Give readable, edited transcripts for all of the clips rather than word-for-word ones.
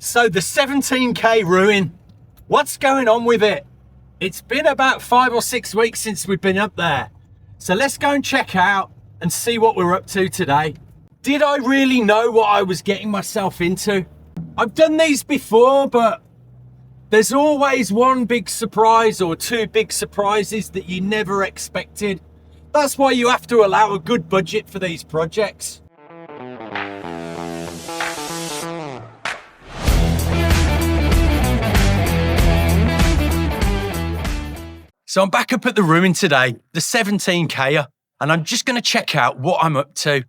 So the 17k ruin, what's going on with it? It's been about 5 or 6 weeks since we've been up there. So let's go and check out and see what we're up to today. Did I really know what I was getting myself into? I've done these before, but there's always one big surprise or two big surprises that you never expected. That's why you have to allow a good budget for these projects. So I'm back up at the ruin today, the 17K, and I'm just going to check out what I'm up to,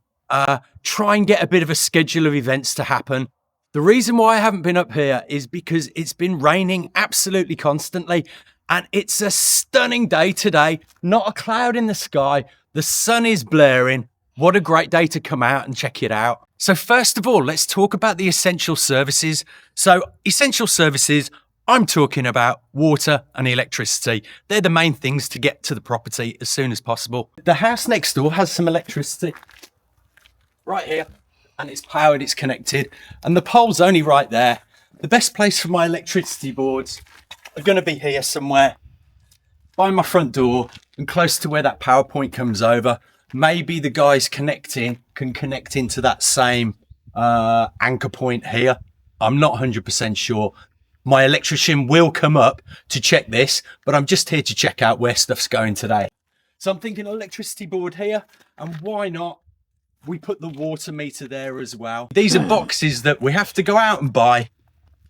try and get a bit of a schedule of events to happen. The reason why I haven't been up here is because it's been raining absolutely constantly, and it's a stunning day today. Not a cloud in the sky. The sun is blaring. What a great day to come out and check it out. So first of all, let's talk about the essential services. So essential services, I'm talking about water and electricity. They're the main things to get to the property as soon as possible. The house next door has some electricity right here, and it's powered, it's connected, and the pole's only right there. The best place for my electricity boards are going to be here somewhere by my front door and close to where that power point comes over. Maybe the guys connecting can connect into that same anchor point here. I'm not 100% sure. My electrician will come up to check this, but I'm just here to check out where stuff's going today. So I'm thinking electricity board here, and why not? We put the water meter there as well. These are boxes that we have to go out and buy,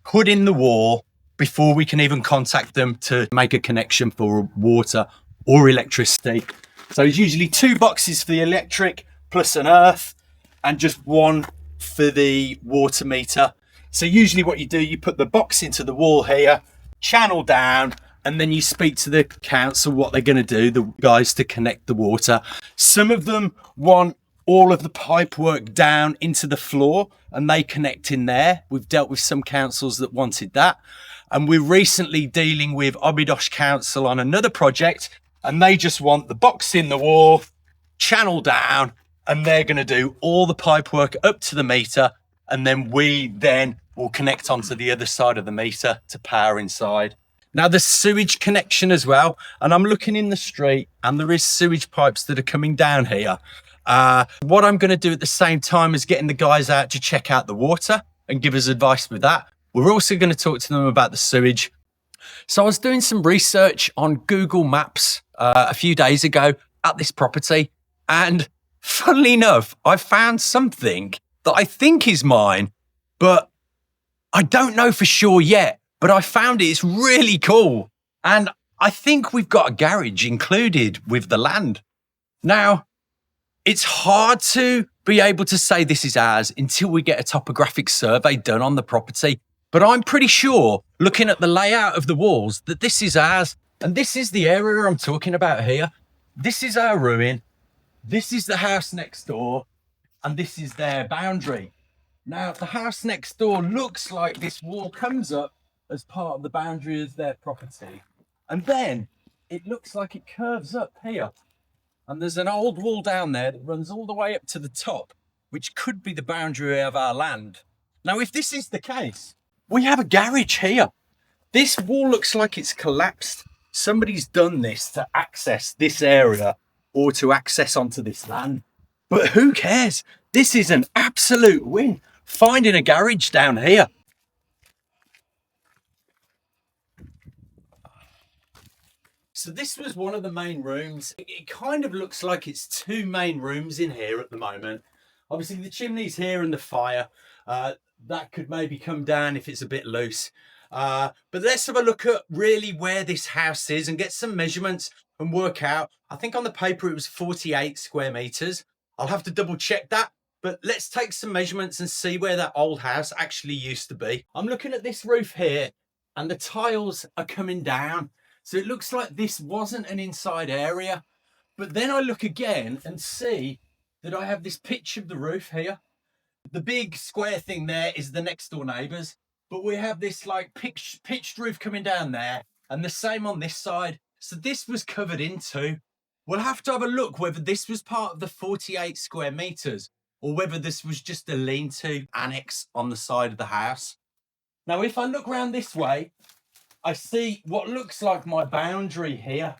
put in the wall before we can even contact them to make a connection for water or electricity. So it's usually 2 boxes for the electric plus an earth and just 1 for the water meter. So usually what you do, you put the box into the wall here, channel down, and then you speak to the council what they're going to do, the guys to connect the water. Some of them want all of the pipe work down into the floor and they connect in there. We've dealt with some councils that wanted that. And we're recently dealing with Abydos Council on another project, and they just want the box in the wall, channel down, and they're going to do all the pipe work up to the meter. And then we will connect onto the other side of the meter to power inside. Now there's sewage connection as well. And I'm looking in the street and there is sewage pipes that are coming down here. What I'm going to do at the same time is getting the guys out to check out the water and give us advice with that. We're also going to talk to them about the sewage. So I was doing some research on Google Maps a few days ago at this property. And funnily enough, I found something that I think is mine, but I don't know for sure yet. But I found it. It's really cool. And I think we've got a garage included with the land. Now, it's hard to be able to say this is ours until we get a topographic survey done on the property. But I'm pretty sure, looking at the layout of the walls, that this is ours. And this is the area I'm talking about here. This is our ruin. This is the house next door. And this is their boundary. Now, the house next door looks like this wall comes up as part of the boundary of their property. And then it looks like it curves up here. And there's an old wall down there that runs all the way up to the top, which could be the boundary of our land. Now, if this is the case, we have a garage here. This wall looks like it's collapsed. Somebody's done this to access this area or to access onto this land. But who cares? This is an absolute win. Finding a garage down here. So this was one of the main rooms. It kind of looks like it's 2 main rooms in here at the moment. Obviously the chimney's here and the fire. That could maybe come down if it's a bit loose. But let's have a look at really where this house is and get some measurements and work out. I think on the paper it was 48 square meters. I'll have to double check that, but let's take some measurements and see where that old house actually used to be. I'm looking at this roof here and the tiles are coming down. So it looks like this wasn't an inside area, but then I look again and see that I have this pitch of the roof here. The big square thing there is the next door neighbours, but we have this like pitched roof coming down there and the same on this side. So this was covered in too. We'll have to have a look whether this was part of the 48 square meters or whether this was just a lean-to annex on the side of the house. Now, if I look round this way, I see what looks like my boundary here.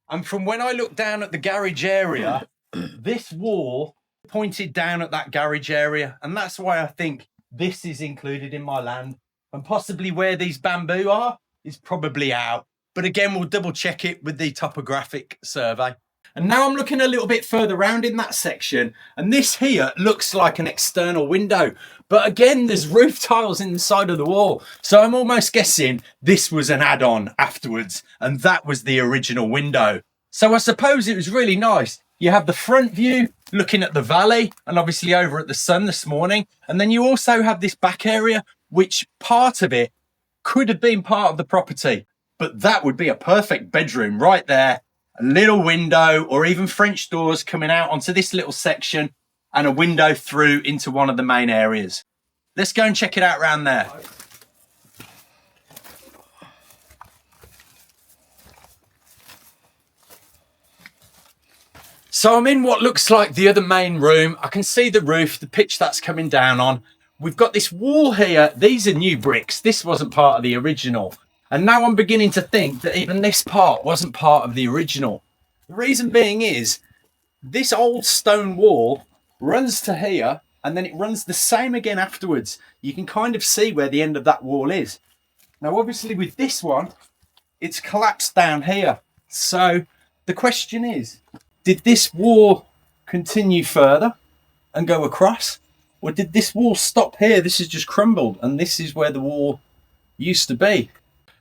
And from when I look down at the garage area, this wall pointed down at that garage area. And that's why I think this is included in my land. And possibly where these bamboo are is probably out. But again, we'll double check it with the topographic survey. And now I'm looking a little bit further around in that section, and this here looks like an external window. But again, there's roof tiles in the side of the wall. So I'm almost guessing this was an add-on afterwards, and that was the original window. So I suppose it was really nice. You have the front view looking at the valley and obviously over at the sun this morning. And then you also have this back area, which part of it could have been part of the property, but that would be a perfect bedroom right there. A little window or even French doors coming out onto this little section and a window through into one of the main areas. Let's go and check it out around there. So I'm in what looks like the other main room. I can see the roof, the pitch that's coming down on. We've got this wall here. These are new bricks. This wasn't part of the original. And now I'm beginning to think that even this part wasn't part of the original. The reason being is this old stone wall runs to here and then it runs the same again afterwards. You can kind of see where the end of that wall is. Now, obviously with this one, it's collapsed down here. So the question is, did this wall continue further and go across? Or did this wall stop here? This has just crumbled and this is where the wall used to be.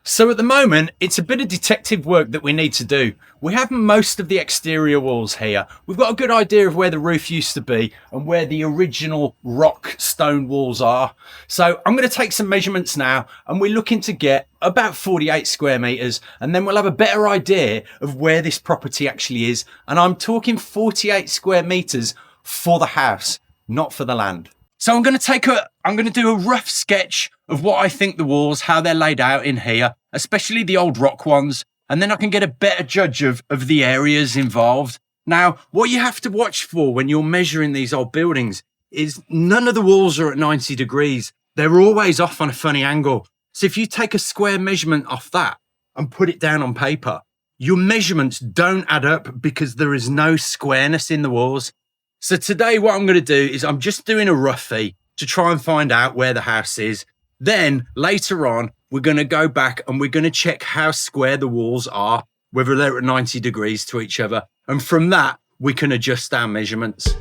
So at the moment, it's a bit of detective work that we need to do. We have most of the exterior walls here. We've got a good idea of where the roof used to be and where the original rock stone walls are. So I'm going to take some measurements now and we're looking to get about 48 square meters, and then we'll have a better idea of where this property actually is. And I'm talking 48 square meters for the house, not for the land. So I'm going to do a rough sketch of what I think the walls, how they're laid out in here, especially the old rock ones. And then I can get a better judge of the areas involved. Now, what you have to watch for when you're measuring these old buildings is none of the walls are at 90 degrees. They're always off on a funny angle. So if you take a square measurement off that and put it down on paper, your measurements don't add up because there is no squareness in the walls. So today what I'm going to do is I'm just doing a roughie to try and find out where the house is. Then later on, we're going to go back and we're going to check how square the walls are, whether they're at 90 degrees to each other. And from that, we can adjust our measurements.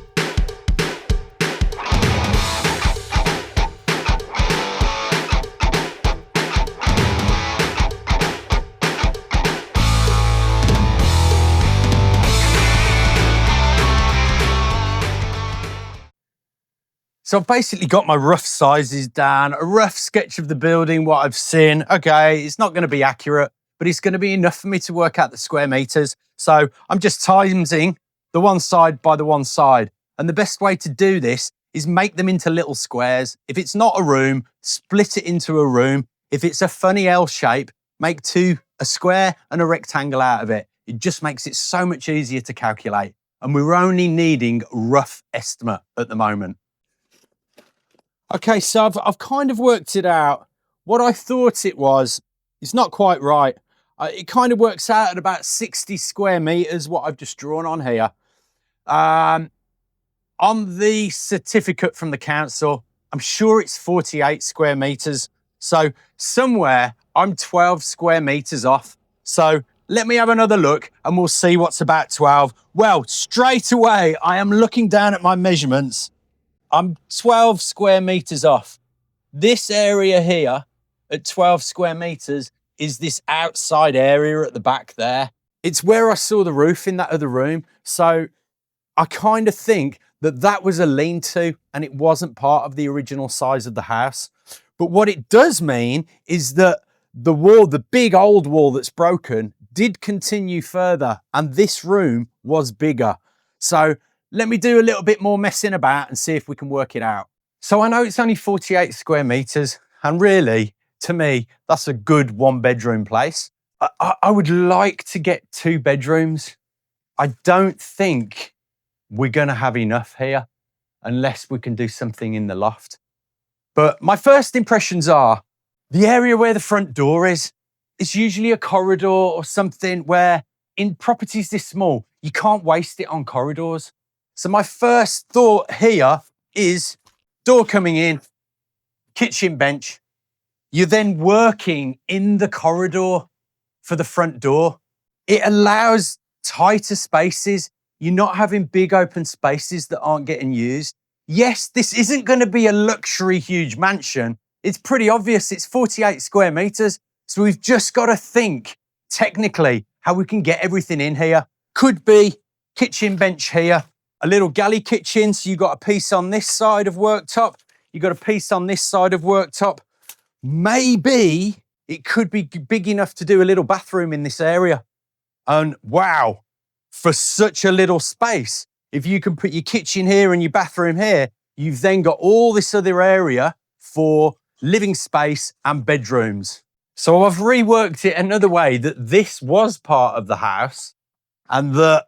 So I've basically got my rough sizes down, a rough sketch of the building, what I've seen. Okay, it's not going to be accurate, but it's going to be enough for me to work out the square meters. So I'm just timesing the one side by the one side. And the best way to do this is make them into little squares. If it's not a room, split it into a room. If it's a funny L shape, make two, a square and a rectangle out of it. It just makes it so much easier to calculate. And we're only needing rough estimate at the moment. Okay, so I've kind of worked it out. What I thought it was, it's not quite right. It kind of works out at about 60 square meters, what I've just drawn on here. On the certificate from the council, I'm sure it's 48 square meters. So somewhere I'm 12 square meters off. So let me have another look and we'll see what's about 12. Well, straight away, I am looking down at my measurements. I'm 12 square meters off. This area here at 12 square meters is this outside area at the back there. It's where I saw the roof in that other room. So I kind of think that that was a lean-to and it wasn't part of the original size of the house. But what it does mean is that the wall, the big old wall that's broken, did continue further and this room was bigger. So let me do a little bit more messing about and see if we can work it out. So I know it's only 48 square meters, and really, to me, that's a good one-bedroom place. I would like to get 2 bedrooms. I don't think we're going to have enough here unless we can do something in the loft. But my first impressions are The area where the front door is usually a corridor or something where in properties this small, you can't waste it on corridors. So my first thought here is door coming in, kitchen bench. You're then working in the corridor for the front door. It allows tighter spaces. You're not having big open spaces that aren't getting used. Yes, this isn't going to be a luxury huge mansion. It's pretty obvious it's 48 square meters. So we've just got to think technically how we can get everything in here. Could be kitchen bench here, a little galley kitchen. So you've got a piece on this side of worktop. You've got a piece on this side of worktop. Maybe it could be big enough to do a little bathroom in this area. And wow, for such a little space, if you can put your kitchen here and your bathroom here, you've then got all this other area for living space and bedrooms. So I've reworked it another way, that this was part of the house and that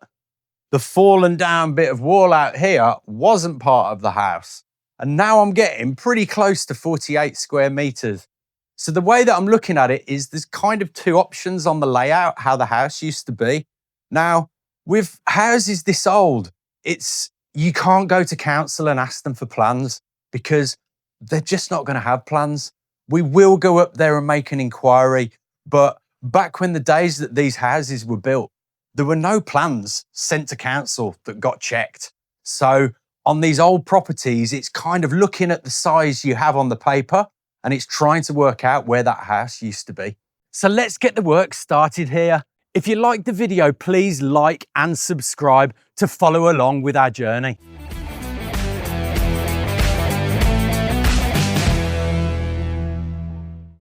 the fallen down bit of wall out here wasn't part of the house. And now I'm getting pretty close to 48 square meters. So the way that I'm looking at it is there's kind of two options on the layout, how the house used to be. Now, with houses this old, you can't go to council and ask them for plans because they're just not going to have plans. We will go up there and make an inquiry. But back when the days that these houses were built, there were no plans sent to council that got checked. So on these old properties, it's kind of looking at the size you have on the paper and it's trying to work out where that house used to be. So let's get the work started here. If you liked the video, please like and subscribe to follow along with our journey.